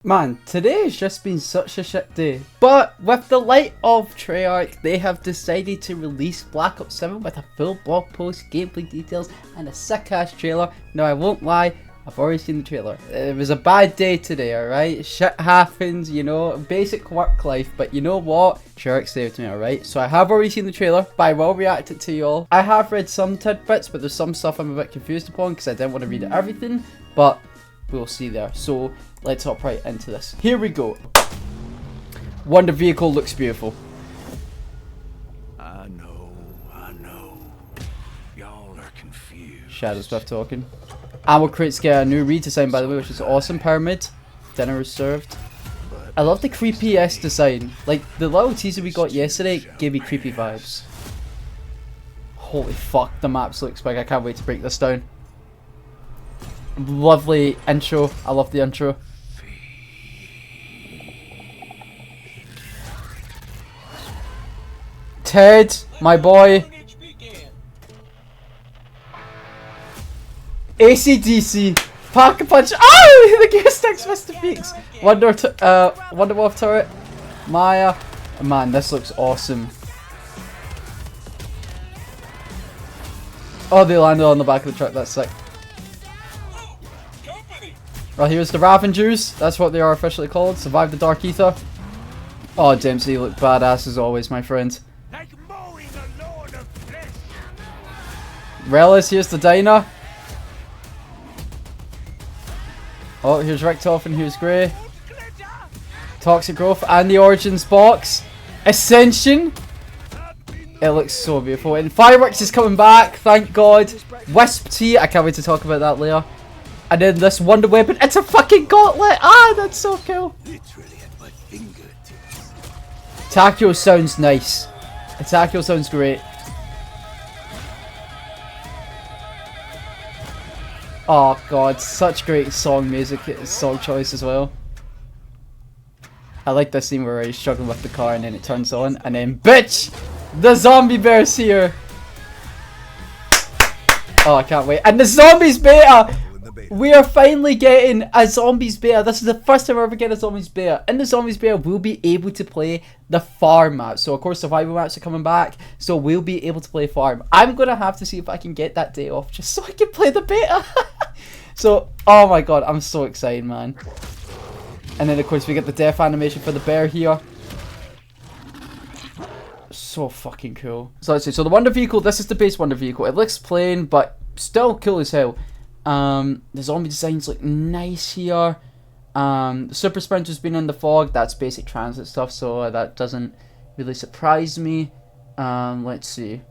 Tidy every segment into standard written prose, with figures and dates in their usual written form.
Man, today has just been such a shit day. But with the light of Treyarch, they have decided to release Black Ops 7 with a full blog post, gameplay details, and a sick ass trailer. Now I won't lie, I've already seen the trailer. It was a bad day today, alright? Shit happens, you know, basic work life, but you know what? Treyarch saved me, alright? So I have already seen the trailer, but I will react it to you all. I have read some tidbits, but there's some stuff I'm a bit confused upon because I didn't want to read everything, but we'll see there. So let's hop right into this. Here we go. Wonder vehicle looks beautiful. I know. Y'all are confused. Shadow Swift talking. Ammo crates get a new redesign, by the way, which is awesome. Pyramid. Dinner is served. I love the creepy S design. Like, the little teaser we got yesterday gave me creepy vibes. Holy fuck, the maps looks big. I can't wait to break this down. Lovely intro. I love the intro. Ted, my boy. AC/DC. Pack a punch. Oh, the gear sticks Mr. Peaks. Wonderwolf turret. Maya. Man, this looks awesome. Oh, they landed on the back of the truck. That's sick. Well, here's the Raven Jews. That's what they are officially called. Survive the Dark Ether. Oh, Dempsey, you look badass as always, my friend. Relish, here's the diner. Oh, here's Richtoff and here's Grey. Toxic Growth and the Origins box. Ascension. It looks so beautiful. And Fireworks is coming back, thank God. Wisp T, I can't wait to talk about that later. And then this wonder weapon, it's a fucking gauntlet! Ah, that's so cool! Takio sounds nice. Takio sounds great. Oh god, such great song music, song choice as well. I like this scene where he's struggling with the car and then it turns on, and then BITCH! The zombie bear's here! Oh, I can't wait. And the zombies beta! We are finally getting a zombies beta. This is the first time we're ever getting a zombies beta. In the zombies beta, we'll be able to play the farm map. So of course survival maps are coming back. So we'll be able to play farm. I'm going to have to see if I can get that day off just so I can play the beta. So, oh my god, I'm so excited, man. And then of course we get the death animation for the bear here. So fucking cool. So let's see. So the wonder vehicle, this is the base wonder vehicle. It looks plain, but still cool as hell. The zombie designs look nice here. The super sprinter's been in the fog. That's basic transit stuff, so that doesn't really surprise me. Let's see.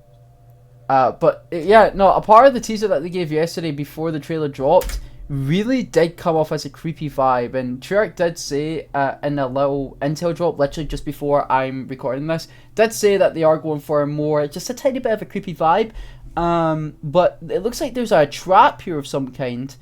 But yeah, no, a part of the teaser that they gave yesterday before the trailer dropped really did come off as a creepy vibe, and Treyarch did say in a little intel drop literally just before I'm recording this, did say that they are going for a more, just a tiny bit of a creepy vibe. But it looks like there's a trap here of some kind.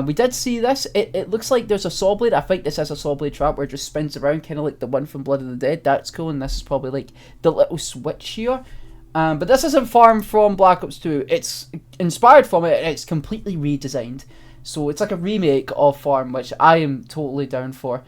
We did see this. It looks like there's a saw blade. I think this is a saw blade trap where it just spins around, kind of like the one from Blood of the Dead. That's cool, and this is probably like the little switch here. But this isn't farm from Black Ops 2. It's inspired from it, and it's completely redesigned. So it's like a remake of farm, which I am totally down for.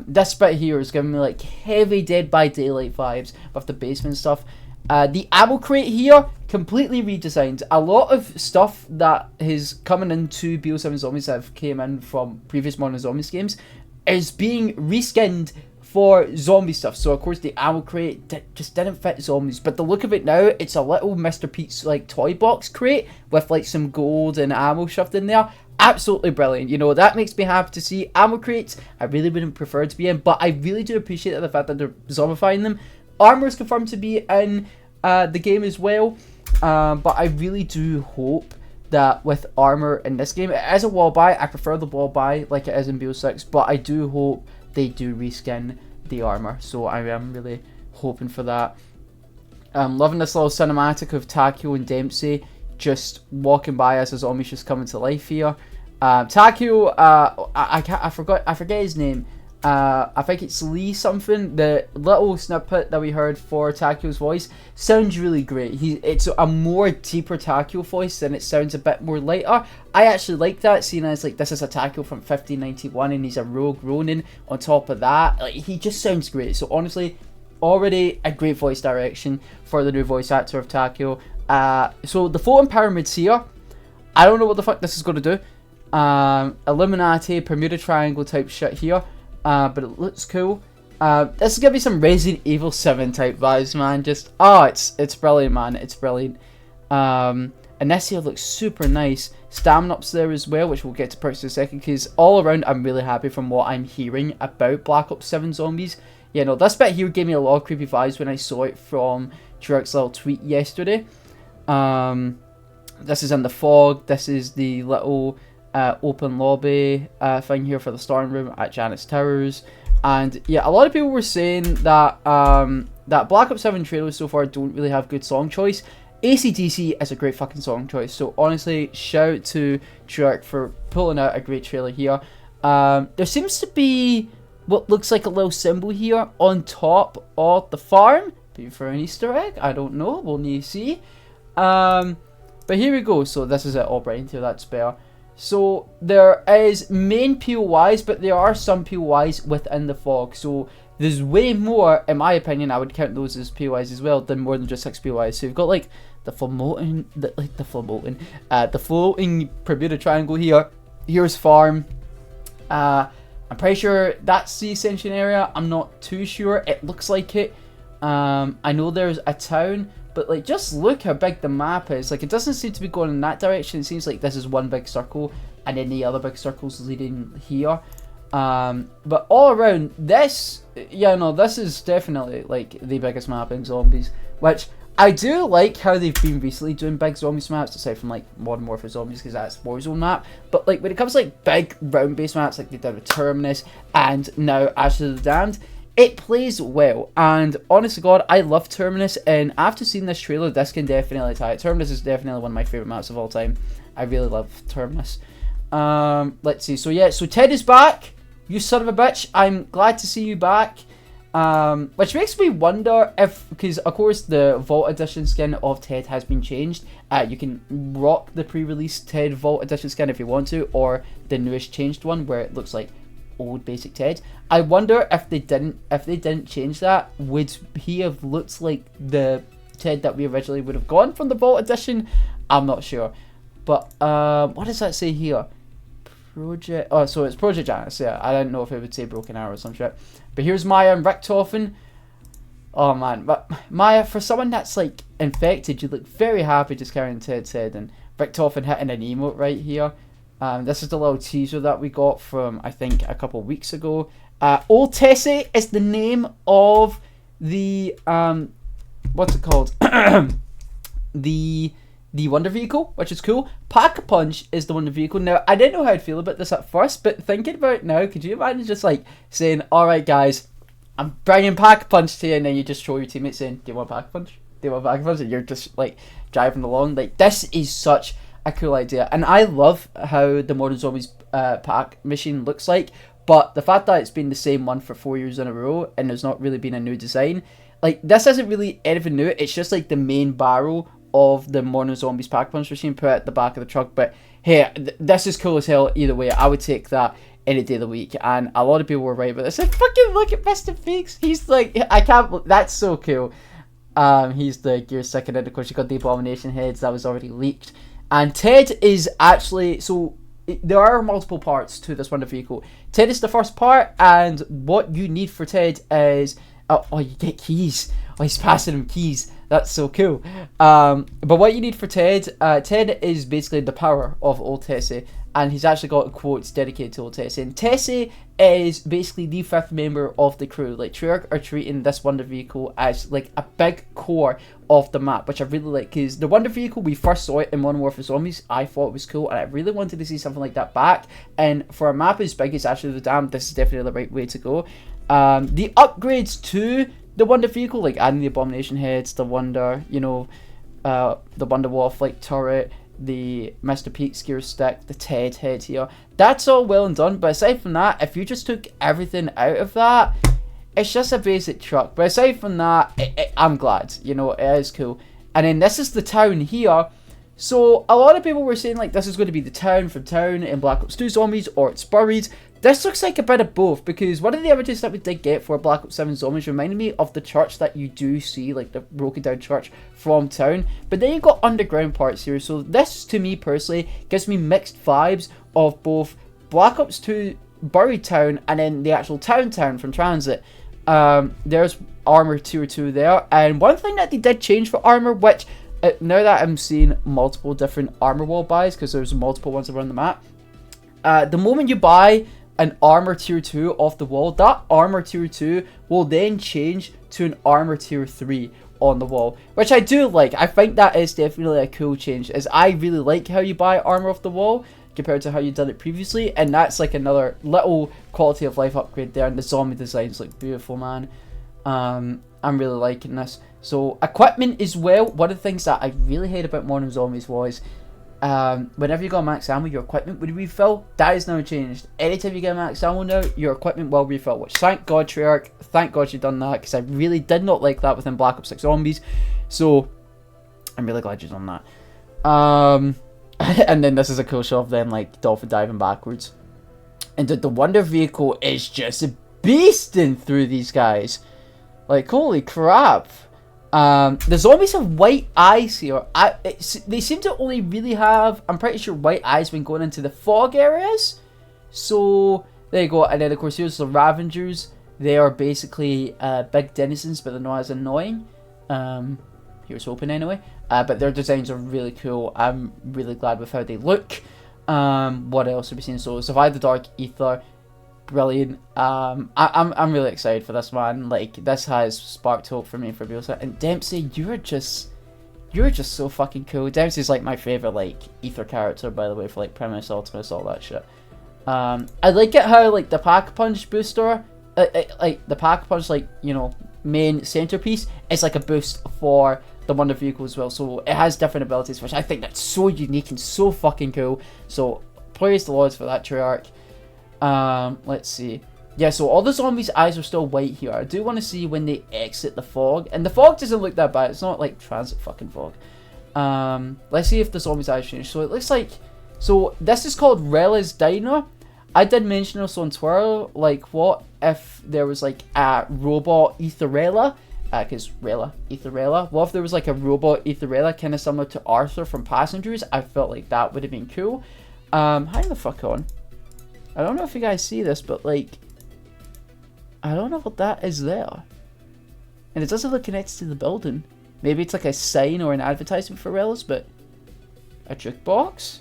This bit here is giving me like heavy Dead by Daylight vibes with the basement stuff. The ammo crate here, completely redesigned. A lot of stuff that is coming into BO7 Zombies that have came in from previous Modern Zombies games is being reskinned for zombie stuff. So of course the ammo crate just didn't fit zombies, but the look of it now, it's a little Mr. Pete's like toy box crate with like some gold and ammo shoved in there. Absolutely brilliant. You know, that makes me happy to see. Ammo crates I really wouldn't prefer to be in, but I really do appreciate the fact that they're zombifying them. Armor is confirmed to be in the game as well, but I really do hope that with armor in this game, it is a wall buy. I prefer the wall buy like it is in BO6, but I do hope they do reskin the armor, so I am really hoping for that. I'm loving this little cinematic of Takio and Dempsey just walking by as the zombies just coming to life here. Takio, I forget his name. I think it's Lee something. The little snippet that we heard for Takio's voice sounds really great. It's a more deeper Takio voice, and it sounds a bit more lighter. I actually like that, seeing as like this is a Takio from 1591 and he's a rogue Ronin on top of that. Like, he just sounds great. So honestly, already a great voice direction for the new voice actor of Takio. So the floating pyramids here, I don't know what the fuck this is going to do. Illuminati, Bermuda Triangle type shit here. But it looks cool. This is gonna be some Resident Evil 7 type vibes, man. Just it's brilliant, man. It's brilliant. And this here looks super nice. Stamina up's there as well, which we'll get to purchase in a second. Because all around, I'm really happy from what I'm hearing about Black Ops 7 Zombies. Yeah, no, this bit here gave me a lot of creepy vibes when I saw it from Treyarch's little tweet yesterday. This is in the fog. This is the little open lobby thing here for the starting room at Janet's Towers. And yeah, a lot of people were saying that that Black Ops 7 trailers so far don't really have good song choice. AC/DC is a great fucking song choice, so honestly, shout out to Treyarch for pulling out a great trailer here. There seems to be what looks like a little symbol here on top of the farm, maybe for an Easter egg, I don't know, we'll need to see. But here we go, so this is it all bright into that's better. So there is main POIs, but there are some POIs within the fog. So there's way more, in my opinion, I would count those as POIs as well, than more than just 6 POIs. So you've got like the floating Bermuda Triangle here. Here's farm. I'm pretty sure that's the Ascension area. I'm not too sure. It looks like it. I know there's a town. But like, just look how big the map is. Like, it doesn't seem to be going in that direction. It seems like this is one big circle, and then the other big circles leading here. But all around this, yeah, no, this is definitely like the biggest map in Zombies. Which I do like how they've been recently doing big Zombies maps, aside from like Modern Warfare Zombies, because that's Warzone map. But like when it comes to like big round-based maps, like they did with Terminus and now Ashes of the Damned, it plays well, and honestly God, I love Terminus, and after seeing this trailer, this can definitely tie it. Terminus is definitely one of my favourite maps of all time. I really love Terminus. Let's see, so yeah, so Ted is back, you son of a bitch, I'm glad to see you back. Which makes me wonder if, because of course the Vault Edition skin of Ted has been changed. You can rock the pre-release Ted Vault Edition skin if you want to, or the newest changed one where it looks like old basic Ted. I wonder if they didn't change that, would he have looked like the Ted that we originally would have gone from the Vault Edition? I'm not sure. But what does that say here? Project, oh, so it's Project Janice. Yeah, I didn't know if it would say Broken Arrow or some shit. But here's Maya and Richtofen. Oh man, but Maya, for someone that's like infected, you look very happy just carrying Ted's head, and Richtofen hitting an emote right here. This is the little teaser that we got from, I think, a couple of weeks ago. Old Tessie is the name of the, what's it called? the Wonder Vehicle, which is cool. Pack-a-Punch is the Wonder Vehicle. Now, I didn't know how I'd feel about this at first, but thinking about it now, could you imagine just like saying, alright guys, I'm bringing Pack-a-Punch to you, and then you just show your teammates saying, do you want Pack-a-Punch? Do you want Pack-a-Punch? And you're just like driving along. Like, this is such a cool idea, and I love how the Modern Zombies pack machine looks like, but the fact that it's been the same one for 4 years in a row and there's not really been a new design, like this isn't really anything new. It's just like the main barrel of the Modern Zombies pack punch machine put at the back of the truck. But hey, this is cool as hell either way. I would take that any day of the week, and a lot of people were right about this. Like, fucking look at Mr. Feeks, he's like, I can't, that's so cool. He's the gear second, and of course you got the Abomination heads that was already leaked. And Ted is actually, so there are multiple parts to this Wonder Vehicle. Ted is the first part, and what you need for Ted is, oh, you get keys. Oh, he's passing him keys. That's so cool. But what you need for Ted, Ted is basically the power of Old Tessie, and he's actually got quotes dedicated to Old Tessie. And Tessie is basically the fifth member of the crew. Like, Treyarch are treating this Wonder Vehicle as like a big core of the map, which I really like, because the Wonder Vehicle, we first saw it in Modern Warfare Zombies, I thought it was cool, and I really wanted to see something like that back. And for a map as big as Ashes of the Damned, this is definitely the right way to go. The upgrades to the Wonder Vehicle, like adding the Abomination heads, the Wonder, you know, the Wonder Wolf like turret, the Mr. Pete's gear stick, the Ted head here. That's all well and done, but aside from that, if you just took everything out of that, it's just a basic truck. But aside from that, I'm glad, you know, it is cool. And then this is the town here. So a lot of people were saying like this is going to be the town from Town in Black Ops 2 Zombies, or it's buried. This looks like a bit of both, because one of the images that we did get for Black Ops 7 Zombies reminded me of the church that you do see, like the broken down church from Town. But then you've got underground parts here, so this to me personally gives me mixed vibes of both Black Ops 2 Buried Town and then the actual Town from Transit. There's armor tier 2 there, and one thing that they did change for armor, which now that I'm seeing multiple different armor wall buys, because there's multiple ones around the map, the moment you buy an armor tier 2 off the wall, that armor tier 2 will then change to an armor tier 3 on the wall, which I do like. I think that is definitely a cool change, as I really like how you buy armor off the wall compared to how you did it previously, and that's like another little quality of life upgrade there. And the zombie designs look beautiful, man. I'm really liking this. So equipment as well, one of the things that I really hate about Modern Zombies was whenever you got max ammo, your equipment would refill. That is now changed. Anytime you get max ammo now, your equipment will refill, which thank God, Treyarch, thank God you've done that, because I really did not like that within Black Ops 6 Zombies. So I'm really glad you've done that. And then this is a cool shot of them like dolphin diving backwards. And the Wonder Vehicle is just beasting through these guys. Like, holy crap. The zombies have white eyes here. They seem to only really have, I'm pretty sure, white eyes when going into the fog areas. So there you go. And then of course here's the Ravengers. They are basically big denizens, but they're not as annoying. Here's hoping anyway. But their designs are really cool. I'm really glad with how they look. What else have we seen? So Survive the Dark Ether. Brilliant. I'm really excited for this, man. Like, this has sparked hope for me for BioSec. And Dempsey, you're just so fucking cool. Dempsey's like my favorite like Ether character, by the way, for like Primus, Ultimus, all that shit. I like it how like the Pack Punch booster, like the Pack Punch, like, you know, main centerpiece is like a boost for the Wonder Vehicle as well. So it has different abilities, which I think that's so unique and so fucking cool. So praise the Lords for that, Treyarch. Let's see. Yeah, so all the zombies' eyes are still white here. I do want to see when they exit the fog. And the fog doesn't look that bad. It's not like transit fucking fog. Let's see if the zombies' eyes change. So it looks like... So this is called Rella's Diner. I did mention this on Twitter. Like, what if there was like a robot Etherella? Because Etherella. What if there was like a robot Etherella kind of similar to Arthur from Passengers? I felt like that would have been cool. Hang the fuck on. I don't know if you guys see this, but like, I don't know what that is there. And it doesn't look connected to the building. Maybe it's like a sign or an advertisement for Rella's, but a jukebox?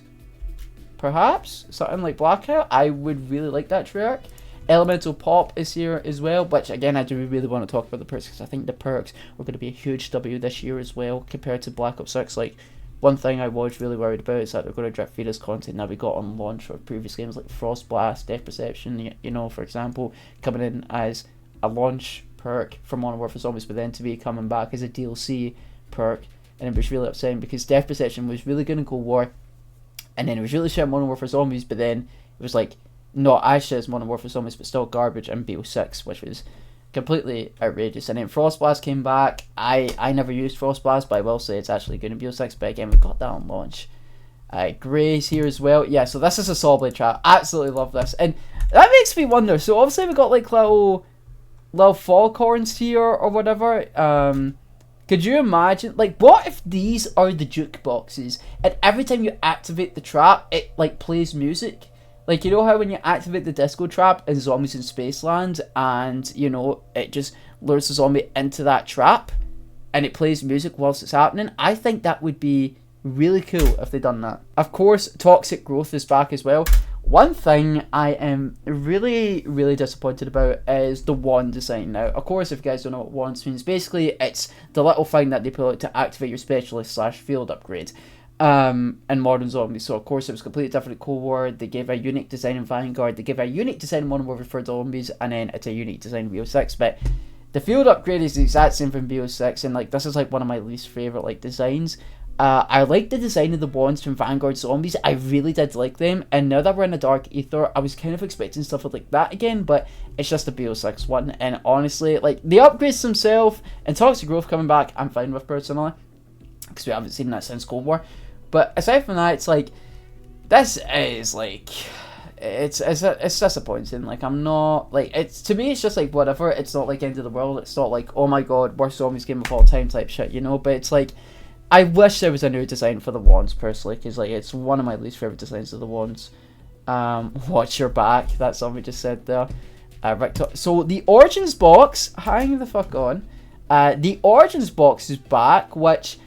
Perhaps? Something like Blackout? I would really like that, Treyarch. Elemental Pop is here as well, which again I do really want to talk about the perks, because I think the perks are going to be a huge W this year as well compared to Black Ops 6. Like, one thing I was really worried about is that they're going to drip feed us content that we got on launch of previous games like Frost Blast, Death Perception, you know, for example, coming in as a launch perk for Modern Warfare Zombies, but then to be coming back as a DLC perk. And it was really upsetting because Death Perception was really going to go war, and then it was really shit Modern Warfare Zombies, but then it was like not as shit as Modern Warfare Zombies, but still garbage in BO6, which was completely outrageous. And then Frost Blast came back. I never used Frost Blast, but I will say it's actually good in BO6, but again, we got that on launch. Grey's here as well. Yeah, so this is a Saw Blade trap. Absolutely love this. And that makes me wonder, so obviously we got like little foghorns here or whatever. Could you imagine, like, what if these are the jukeboxes, and every time you activate the trap, it like plays music? Like, you know how when you activate the disco trap in Zombies in Spaceland, and, you know, it just lures the zombie into that trap, and it plays music whilst it's happening? I think that would be really cool if they done that. Of course, Toxic Growth is back as well. One thing I am really, really disappointed about is the wand design. Now, of course, if you guys don't know what wands means, basically it's the little thing that they put out to activate your specialist / field upgrade. In Modern Zombies. So of course it was completely different in Cold War. They gave a unique design in Vanguard, they gave a unique design in Modern Warfare Zombies, and then it's a unique design in BO6. But the field upgrade is the exact same from BO6, and like this is like one of my least favourite like designs. I like the design of the wands from Vanguard Zombies. I really did like them. And now that we're in a Dark Aether, I was kind of expecting stuff like that again, but it's just a BO6 one. And honestly, like, the upgrades themselves and Toxic Growth coming back, I'm fine with personally, because we haven't seen that since Cold War. But aside from that, it's like, this is like, it's disappointing. Like, I'm not, like, it's, to me, it's just like, whatever. It's not like end of the world. It's not like, oh my god, worst zombies game of all time type shit, you know? But it's like, I wish there was a new design for the wands, personally, because, like, it's one of my least favourite designs of the wands. Watch your back, that's something just said there. So, the Origins box, hang the fuck on. The Origins box is back, which,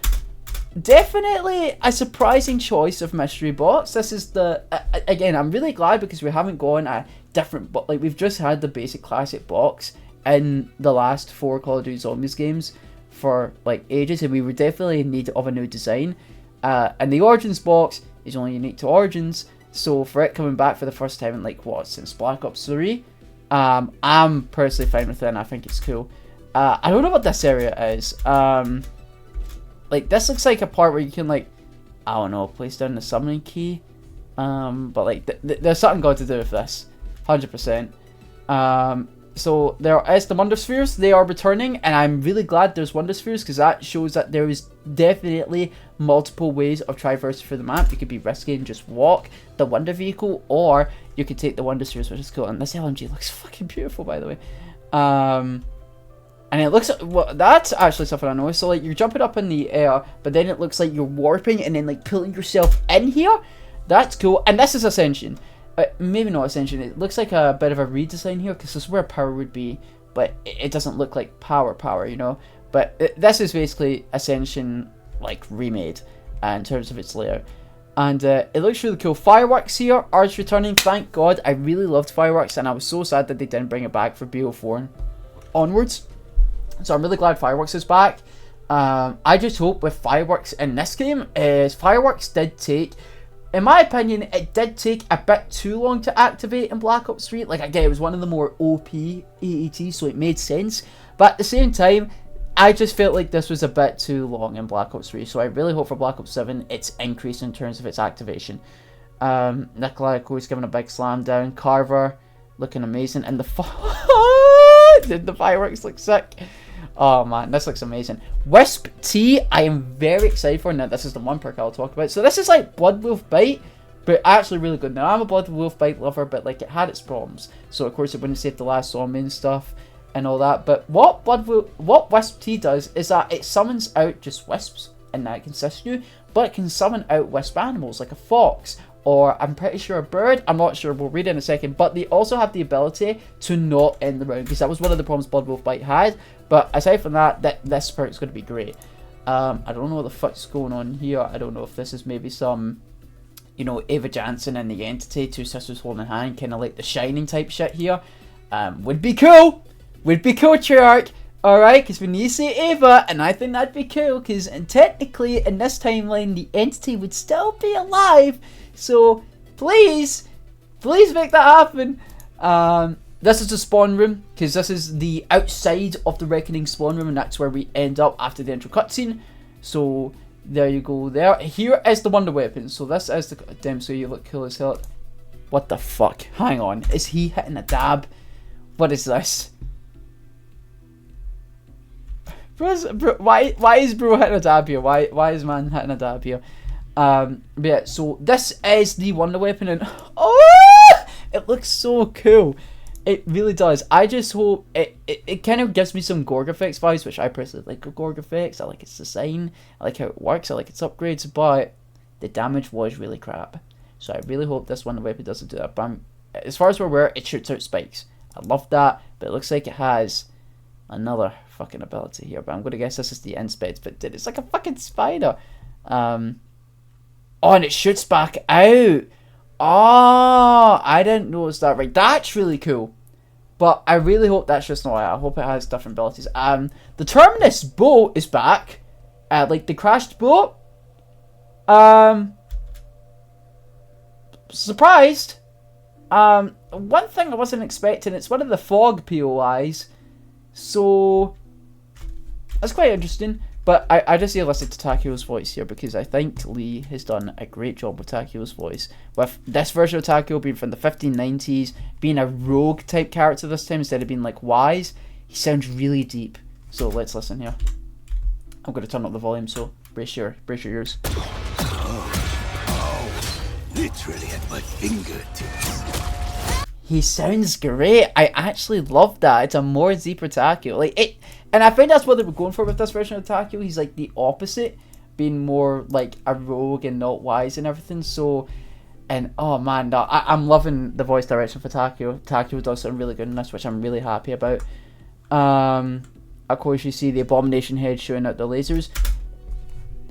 definitely a surprising choice of mystery box. This is the, again, I'm really glad because we haven't gone a different, but like, we've just had the basic classic box in the last 4 Call of Duty Zombies games for like ages, and we were definitely in need of a new design. And the Origins box is only unique to Origins, so for it coming back for the first time in like what, since Black Ops 3, I'm personally fine with it, and I think it's cool. I don't know what this area is. Like, this looks like a part where you can, like, I don't know, place down the summoning key. But like, there's something got to do with this, 100%. So there is the Wonder Spheres. They are returning, and I'm really glad there's Wonder Spheres, because that shows that there is definitely multiple ways of traversing through the map. You could be risky and just walk the Wonder Vehicle, or you could take the Wonder Spheres, which is cool. And this LMG looks fucking beautiful, by the way. And it looks, well, that's actually something I noticed. So like, you're jumping up in the air, but then it looks like you're warping and then like pulling yourself in here. That's cool. And this is Ascension. Maybe not Ascension. It looks like a bit of a redesign here, because this is where power would be, but it doesn't look like power, you know. But this is basically Ascension, like, remade in terms of its layout. And it looks really cool. Fireworks here are returning, thank God. I really loved Fireworks, and I was so sad that they didn't bring it back for BO4 and onwards. So I'm really glad Fireworks is back. I just hope with Fireworks in this game, Fireworks did take, in my opinion, it did take a bit too long to activate in Black Ops 3. Like, again, it was one of the more OP AETs, so it made sense. But at the same time, I just felt like this was a bit too long in Black Ops 3. So I really hope for Black Ops 7, it's increased in terms of its activation. Nikolai, of course, giving a big slam down. Carver, looking amazing. And did the fireworks look sick? Oh man, this looks amazing. Wisp T, I am very excited for. Now, this is the one perk I'll talk about. So this is like Blood Wolf Bite, but actually really good. Now, I'm a Blood Wolf Bite lover, but like, it had its problems. So of course it wouldn't save the last zombie and stuff and all that. But what Wisp T does is that it summons out just wisps, and that can assist you, but it can summon out wisp animals like a fox, or I'm pretty sure a bird. I'm not sure, we'll read it in a second. But they also have the ability to not end the round, because that was one of the problems Blood Wolf Bite had. But aside from that, this perk is going to be great. I don't know what the fuck's going on here. I don't know if this is maybe some, you know, Ava Jansen and the Entity, two sisters holding a hand, kind of like the Shining type shit here. Would be cool. Would be cool, Treyarch. Alright, because when you say Ava, and I think that'd be cool, because technically in this timeline, the Entity would still be alive. So, please make that happen. This is the spawn room, because this is the outside of the Reckoning spawn room, and that's where we end up after the intro cutscene. So, there you go there. Here is the Wonder Weapon. So, this is the... Damn, so you look cool as hell. What the fuck? Hang on. Is he hitting a dab? What is this? Bro, why is bro hitting a dab here? Why is man hitting a dab here? But yeah, so this is the Wonder Weapon, and oh, it looks so cool. It really does. I just hope it kind of gives me some Gorg Effects vibes, which I personally like Gorg Effects. I like its design, I like how it works, I like its upgrades, but the damage was really crap. So I really hope this Wonder Weapon doesn't do that. But as far as we're aware, it shoots out spikes. I love that, but it looks like it has another fucking ability here. But I'm going to guess this is the Inspect, but dude, it's like a fucking spider. Oh, and it shoots back out. Oh, I didn't notice that. Right, that's really cool. But I really hope that's just not it. I hope it has different abilities. The Terminus boat is back. Like the crashed boat. Surprised. One thing I wasn't expecting, it's one of the fog POIs. So that's quite interesting. But I just say listen to Takeo's voice here, because I think Lee has done a great job with Takeo's voice. With this version of Takeo being from the 1590s, being a rogue type character this time instead of being like wise, he sounds really deep. So let's listen here. I'm going to turn up the volume, so brace your ears. Literally at my fingertips. He sounds great. I actually love that. It's a more deeper Takeo. Like it, and I think that's what they were going for with this version of Takeo. He's like the opposite, being more like a rogue and not wise and everything. So, and oh man, no, I'm loving the voice direction for Takeo. Takeo does something really good in this, which I'm really happy about. Of course, you see the Abomination head showing out the lasers.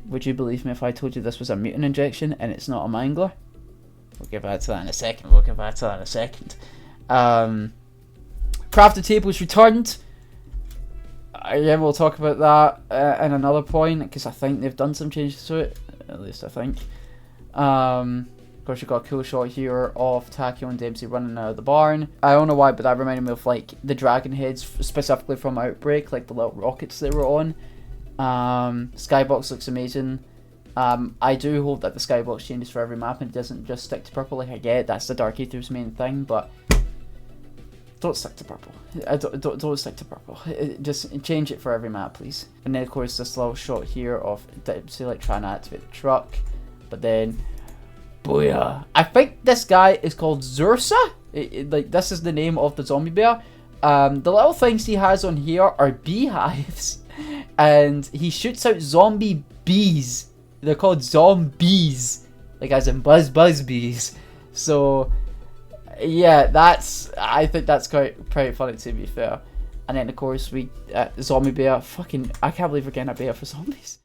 Would you believe me if I told you this was a mutant injection and it's not a mangler? We'll get back to that in a second. Crafted tables returned. Yeah, we'll talk about that in another point, because I think they've done some changes to it. At least I think. Of course, you've got a cool shot here of Takeo and Dempsey running out of the barn. I don't know why, but that reminded me of like the dragon heads, specifically from Outbreak, like the little rockets they were on. Skybox looks amazing. I do hope that the skybox changes for every map and it doesn't just stick to purple. Like I get that's the Dark Aether's main thing, but don't stick to purple. Don't stick to purple. Just change it for every map, please. And then of course this little shot here of Dempsey like trying to activate the truck, but then booyah! I think this guy is called Zursa. Like this is the name of the zombie bear. The little things he has on here are beehives, and he shoots out zombie bees. They're called zombies, like as in buzz bees. So yeah, I think that's quite pretty funny, to be fair. And then of course we zombie bear. Fucking, I can't believe we're getting a bear for zombies.